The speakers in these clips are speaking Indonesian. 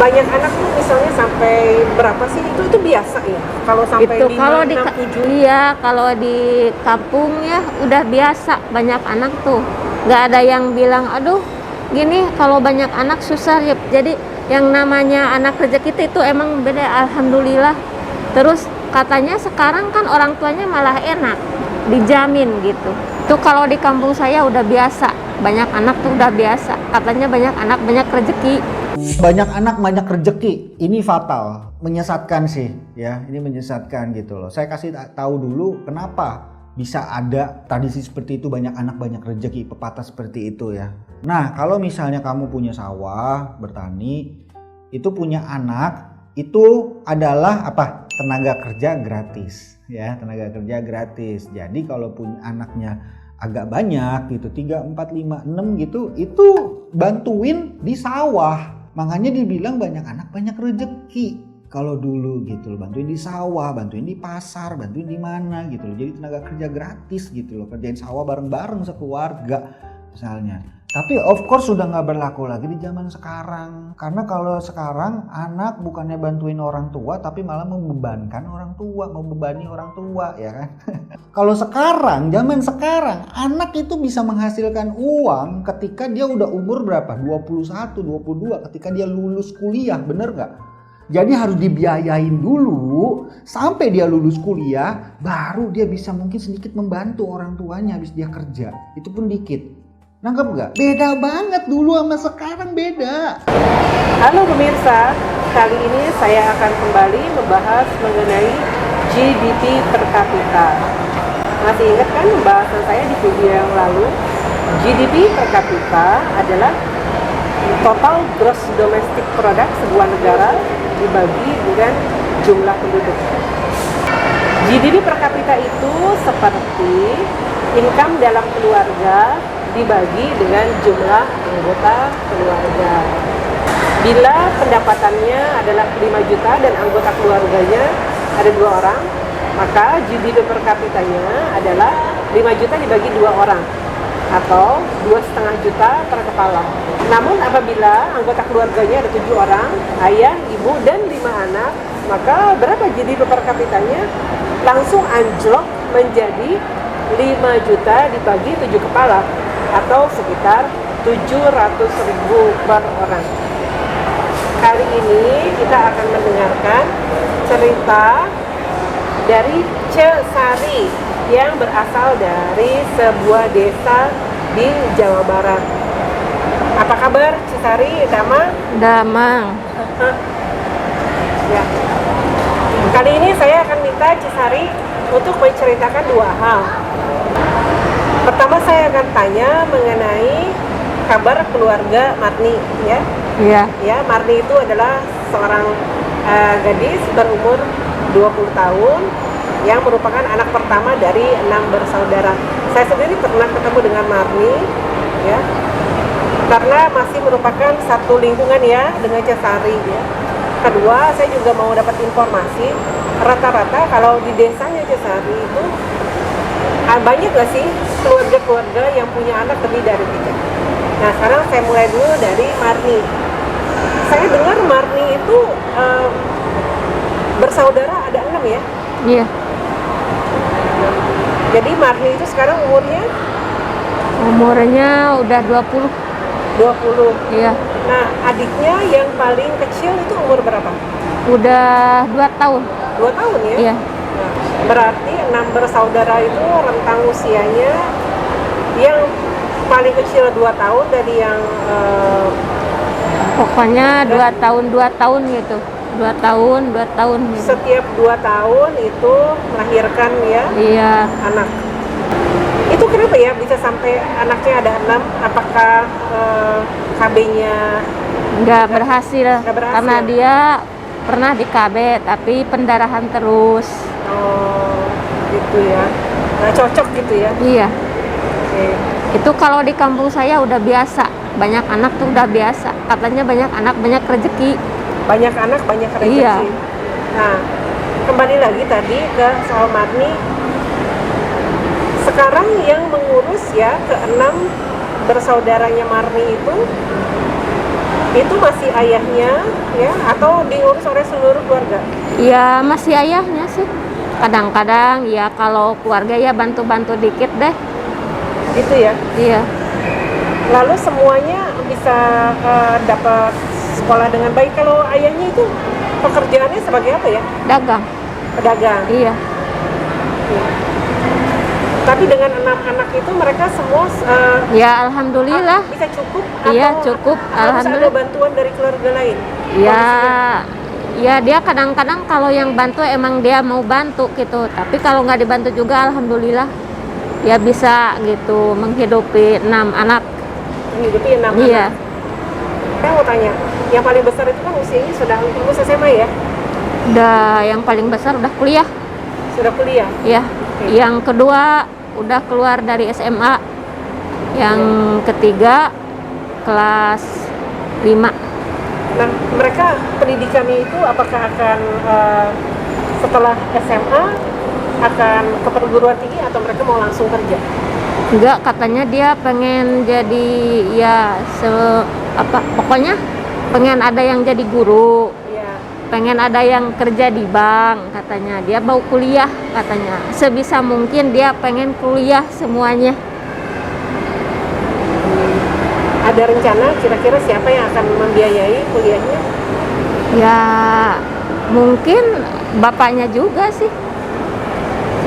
banyak anak tuh misalnya sampai berapa sih? Itu biasa ya? Kalau sampai Itu 5, kalau 6, 7? iya, kalau di kampung ya udah biasa banyak anak tuh. Nggak ada yang bilang, aduh gini kalau banyak anak susah ya. Jadi yang namanya anak rezeki itu emang beda, alhamdulillah. Terus katanya sekarang kan orang tuanya malah enak, dijamin gitu. Tuh kalau di kampung saya udah biasa, banyak anak tuh udah biasa. Katanya banyak anak banyak rezeki. Banyak anak banyak rezeki, ini fatal, menyesatkan sih ya, ini menyesatkan gitu loh. Saya kasih tahu dulu kenapa bisa ada tradisi seperti itu, banyak anak banyak rezeki, pepatah seperti itu ya. Nah kalau misalnya kamu punya sawah, bertani, itu punya anak, itu adalah apa? Tenaga kerja gratis ya, tenaga kerja gratis. Jadi kalau punya anaknya agak banyak gitu, 3, 4, 5, 6 gitu, itu bantuin di sawah. Makanya dibilang banyak anak banyak rezeki kalau dulu gitu loh, bantuin di sawah, bantuin di pasar, bantuin di mana gitu loh. Jadi tenaga kerja gratis gitu loh, kerjain sawah bareng-bareng sekeluarga misalnya. Tapi of course sudah nggak berlaku lagi di zaman sekarang. Karena kalau sekarang anak bukannya bantuin orang tua tapi malah membebankan orang tua, membebani orang tua ya kan. Kalau sekarang, zaman sekarang, anak itu bisa menghasilkan uang ketika dia udah umur berapa? 21, 22, ketika dia lulus kuliah, bener nggak? Jadi harus dibiayain dulu sampai dia lulus kuliah, baru dia bisa mungkin sedikit membantu orang tuanya habis dia kerja. Itu pun dikit. Nangkep nggak? Beda banget dulu sama sekarang, beda. Halo pemirsa, kali ini saya akan kembali membahas mengenai GDP per kapita. Masih ingat kan pembahasan saya di video yang lalu? GDP per kapita adalah total gross domestic product sebuah negara dibagi dengan jumlah penduduk. GDP per kapita itu seperti income dalam keluarga dibagi dengan jumlah anggota keluarga. Bila pendapatannya adalah 5 juta dan anggota keluarganya ada 2 orang, maka GDP per kapitanya adalah 5 juta dibagi 2 orang atau 2,5 juta per kepala. Namun apabila anggota keluarganya ada 7 orang, ayah, ibu, dan 5 anak, maka berapa GDP per kapitanya? Langsung anjlok menjadi 5 juta dibagi 7 kepala atau sekitar 700.000 per orang. Kali ini kita akan mendengarkan cerita dari Cesari yang berasal dari sebuah desa di Jawa Barat. Apa kabar Cesari, Damang? Damang. Ya. Kali ini saya akan minta Cesari untuk menceritakan 2 hal. Pertama saya akan tanya mengenai kabar keluarga Marni ya. Iya. Ya, Marni itu adalah seorang gadis berumur 20 tahun yang merupakan anak pertama dari 6 bersaudara. Saya sendiri pernah ketemu dengan Marni ya. Karena masih merupakan satu lingkungan ya dengan Cesari ya. Kedua, saya juga mau dapat informasi rata-rata kalau di desanya Cesari itu banyak gak sih keluarga-keluarga yang punya anak lebih dari 3? Nah sekarang saya mulai dulu dari Marni. Saya dengar Marni itu bersaudara ada 6 ya? Iya. Jadi Marni itu sekarang Umurnya udah 20. 20. Iya. Nah adiknya yang paling kecil itu umur berapa? Udah 2 tahun. 2 tahun ya? Iya. Nah, berarti 6 bersaudara itu rentang usianya yang paling kecil 2 tahun dari yang Pokoknya 2 tahun gitu. 2 tahun gitu. setiap 2 tahun itu melahirkan ya Iya. anak. Itu kenapa ya bisa sampai anaknya ada 6? Apakah KB-nya Nggak berhasil karena berhasil? dia pernah di KB tapi pendarahan terus. Oh gitu ya. Nah cocok gitu ya. Iya. Oke. Itu kalau di kampung saya udah biasa, banyak anak tuh udah biasa. Katanya banyak anak banyak rezeki. Banyak anak banyak rezeki. Iya. Nah kembali lagi tadi ke soal Marni. Sekarang yang mengurus ya ke-6 bersaudaranya Marni itu itu masih ayahnya ya atau diurus oleh seluruh keluarga? Ya masih ayahnya sih. Kadang-kadang ya kalau keluarga ya bantu-bantu dikit deh. Gitu ya. Iya. Lalu semuanya bisa dapat sekolah dengan baik. Kalau ayahnya itu pekerjaannya sebagai apa ya? Dagang. Pedagang. Iya. Ya. Tapi dengan 6 anak itu mereka semua Ya alhamdulillah. bisa cukup Iya, atau cukup. harus ada Alhamdulillah. bantuan dari keluarga lain? Ya, Kondisinya. ya dia kadang-kadang kalau yang bantu emang dia mau bantu gitu. Tapi kalau nggak dibantu juga alhamdulillah ya bisa gitu menghidupi 6 anak. Menghidupi 6 Iya. anak. Saya mau tanya, yang paling besar itu kan usianya sudah lulus SMA ya? Udah yang paling besar udah kuliah. Sudah kuliah? Ya. Oke. Yang kedua udah keluar dari SMA. Yang ketiga kelas 5. Nah, mereka pendidikannya itu apakah akan setelah SMA akan ke perguruan tinggi atau mereka mau langsung kerja? Enggak, katanya dia pengen jadi ya pokoknya pengen ada yang jadi guru, Iya. pengen ada yang kerja di bank katanya. Dia mau kuliah katanya. Sebisa mungkin dia pengen kuliah semuanya. Ada rencana kira-kira siapa yang akan membiayai kuliahnya? Ya mungkin bapaknya juga sih.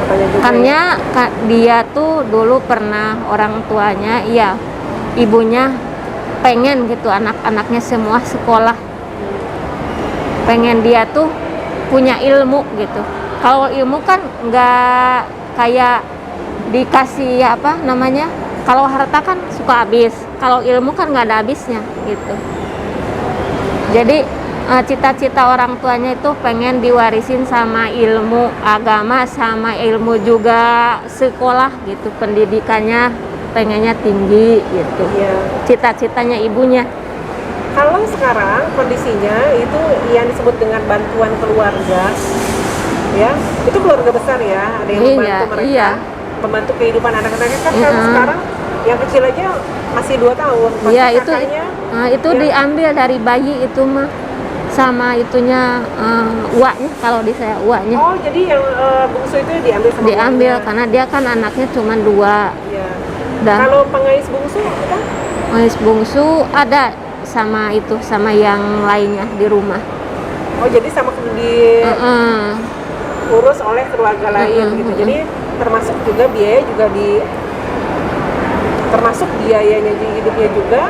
Bapaknya juga ya? Karena dia tuh dulu pernah orang tuanya, iya, ibunya pengen gitu anak-anaknya semua sekolah. Pengen dia tuh punya ilmu gitu. Kalau ilmu kan nggak kayak dikasih apa namanya, kalau harta kan suka habis, kalau ilmu kan nggak ada habisnya gitu. Jadi cita-cita orang tuanya itu pengen diwarisin sama ilmu agama, sama ilmu juga sekolah gitu, pendidikannya pengennya tinggi gitu. Iya. Cita-citanya ibunya. Kalau sekarang kondisinya itu yang disebut dengan bantuan keluarga, ya, itu keluarga besar ya, ada yang Iya, membantu mereka, iya. membantu kehidupan anak-anaknya kan. Iya. Kalau sekarang yang kecil aja masih 2 tahun, pasti Iya itu kakaknya, itu ya. diambil dari bayi itu mah, sama itunya uaknya, kalau di saya uaknya Oh, jadi yang bungsu itu diambil sama diambil uangnya. karena dia kan anaknya cuma 2. Iya. Dan Kalau pengais bungsu kita Mas bungsu ada sama itu, sama yang lainnya di rumah. oh jadi sama diurus oleh keluarga lain gitu. Jadi termasuk juga biaya juga termasuk biayanya hidupnya juga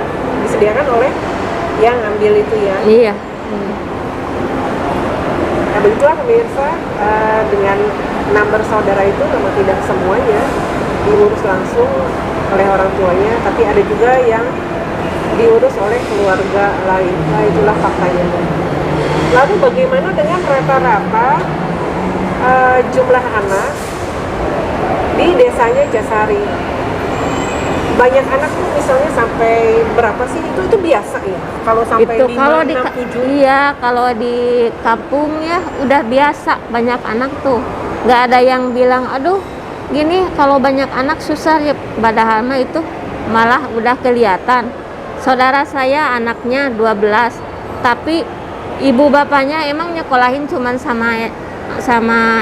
disediakan oleh yang ambil itu ya. Iya. Nah begitulah pemirsa, dengan 6 bersaudara itu memang tidak semuanya diurus langsung oleh orang tuanya, tapi ada juga yang diurus oleh keluarga lain. Nah itulah faktanya. Lalu bagaimana dengan rata-rata jumlah anak di desanya Jasari? Banyak anak tuh misalnya sampai berapa sih? Itu biasa ya? Kalau sampai Itu 5, kalau 6, 7? iya, kalau di kampung ya udah biasa banyak anak tuh. Nggak ada yang bilang aduh gini kalau banyak anak susah ya, padahal mah itu malah udah kelihatan. Saudara saya anaknya 12, tapi ibu bapaknya emang nyekolahin cuman sama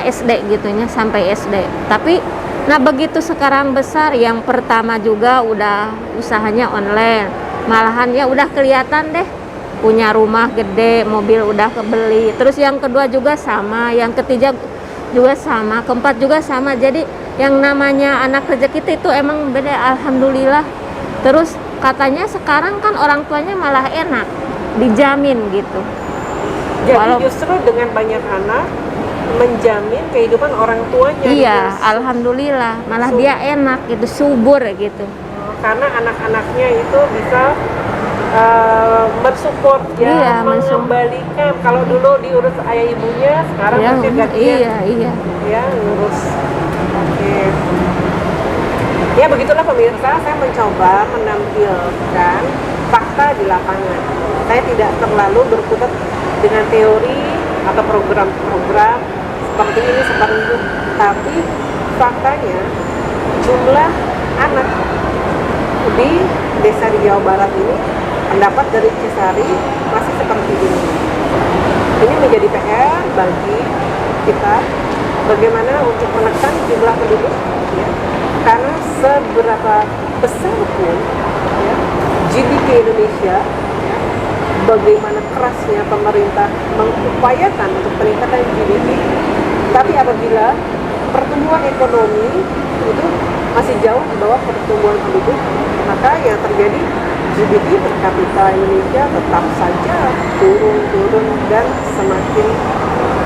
SD gitunya, sampai SD. Tapi nah begitu sekarang besar, yang pertama juga udah usahanya online, malahan ya udah kelihatan deh punya rumah gede, mobil udah kebeli. Terus yang kedua juga sama, yang ketiga juga sama, keempat juga sama. Jadi yang namanya anak rezeki itu emang beda, alhamdulillah. Terus katanya sekarang kan orang tuanya malah enak, dijamin gitu. Jadi justru dengan banyak anak menjamin kehidupan orang tuanya. Iya, gitu. alhamdulillah, malah dia enak gitu, subur gitu. Karena anak-anaknya itu bisa mensupport ya, Iya, mengembalikan. Kalau dulu diurus ayah ibunya, sekarang Ya, mungkin gantian iya. ya ngurus. Oke. Ya begitulah pemirsa, saya mencoba menampilkan fakta di lapangan. Saya tidak terlalu berkutat dengan teori atau program-program seperti ini, seperti itu. Tapi faktanya jumlah anak di desa di Jawa Barat ini pendapat dari Cisari masih seperti ini. Ini menjadi PR bagi kita bagaimana untuk menekan jumlah penduduk, ya. Karena seberapa besar pun ya, GDP Indonesia, ya, bagaimana kerasnya pemerintah mengupayakan untuk peningkatan GDP, tapi apabila pertumbuhan ekonomi itu masih jauh di bawah pertumbuhan penduduk, maka yang terjadi GDP per kapita Indonesia tetap saja turun dan semakin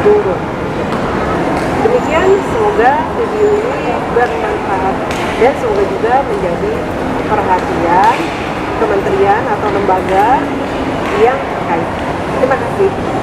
turun. Demikian, semoga video ini bermanfaat dan semoga juga menjadi perhatian kementerian atau lembaga yang terkait. Terima kasih.